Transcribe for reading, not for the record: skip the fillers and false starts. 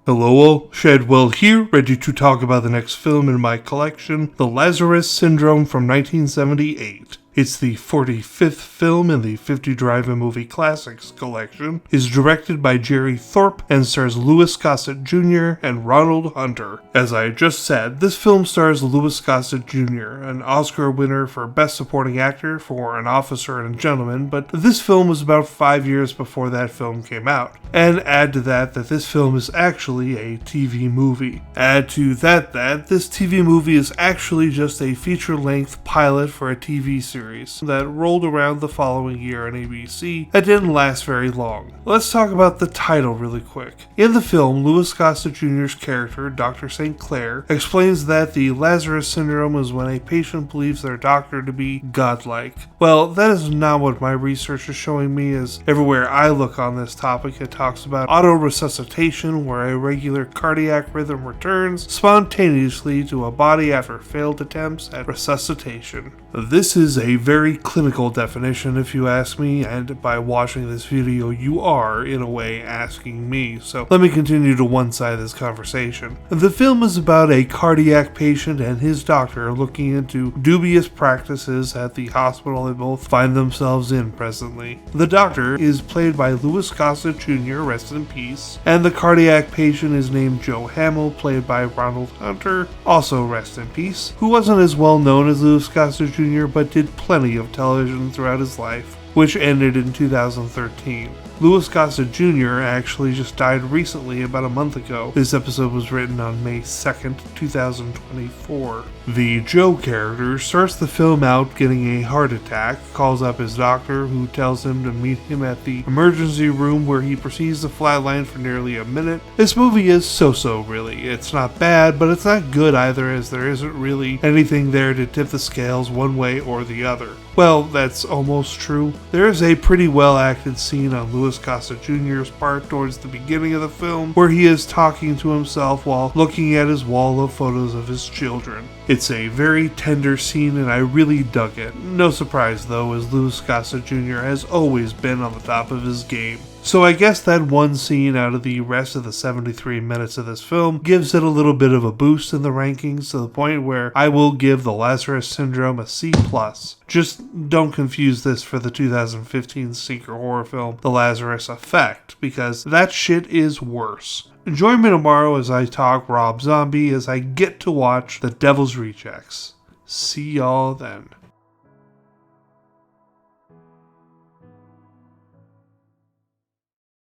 Hello all, Shadwell here, ready to talk about the next film in my collection, The Lazarus Syndrome from 1978. It's the 45th film in the 50 Drive-In Movie Classics collection, is directed by Jerry Thorpe, and stars Louis Gossett Jr. and Ronald Hunter. As I just said, this film stars Louis Gossett Jr., an Oscar winner for Best Supporting Actor for An Officer and a Gentleman, but this film was about 5 years before that film came out. And add to that this film is actually a TV movie. Add to that this TV movie is actually just a feature-length pilot for a TV series that rolled around the following year on ABC that didn't last very long. Let's talk about the title really quick. In the film, Louis Gossett Jr.'s character, Dr. St. Clair, explains that the Lazarus Syndrome is when a patient believes their doctor to be godlike. Well, that is not what my research is showing me, as everywhere I look on this topic it talks about auto-resuscitation, where a regular cardiac rhythm returns spontaneously to a body after failed attempts at resuscitation. This is a very clinical definition if you ask me, and by watching this video you are, in a way, asking me, so let me continue to one side of this conversation. The film is about a cardiac patient and his doctor looking into dubious practices at the hospital they both find themselves in presently. The doctor is played by Louis Gossett Jr., rest in peace, and the cardiac patient is named Joe Hamill, played by Ronald Hunter, also rest in peace, who wasn't as well known as Louis Gossett Jr. but did plenty of television throughout his life, which ended in 2013. Louis Gossett Jr. actually just died recently, about a month ago. This episode was written on May 2nd, 2024. The Joe character starts the film out getting a heart attack, calls up his doctor, who tells him to meet him at the emergency room, where he proceeds to flatline for nearly a minute. This movie is so-so, really. It's not bad, but it's not good either, as there isn't really anything there to tip the scales one way or the other. Well, that's almost true. There is a pretty well-acted scene on Louis Gossett Jr.'s part towards the beginning of the film, where he is talking to himself while looking at his wall of photos of his children. It's a very tender scene and I really dug it. No surprise though, as Louis Gossett Jr. has always been on the top of his game. So I guess that one scene out of the rest of the 73 minutes of this film gives it a little bit of a boost in the rankings, to the point where I will give The Lazarus Syndrome a C+. Just don't confuse this for the 2015 stinker horror film The Lazarus Effect, because that shit is worse. Join me tomorrow as I talk Rob Zombie as I get to watch The Devil's Rejects. See y'all then.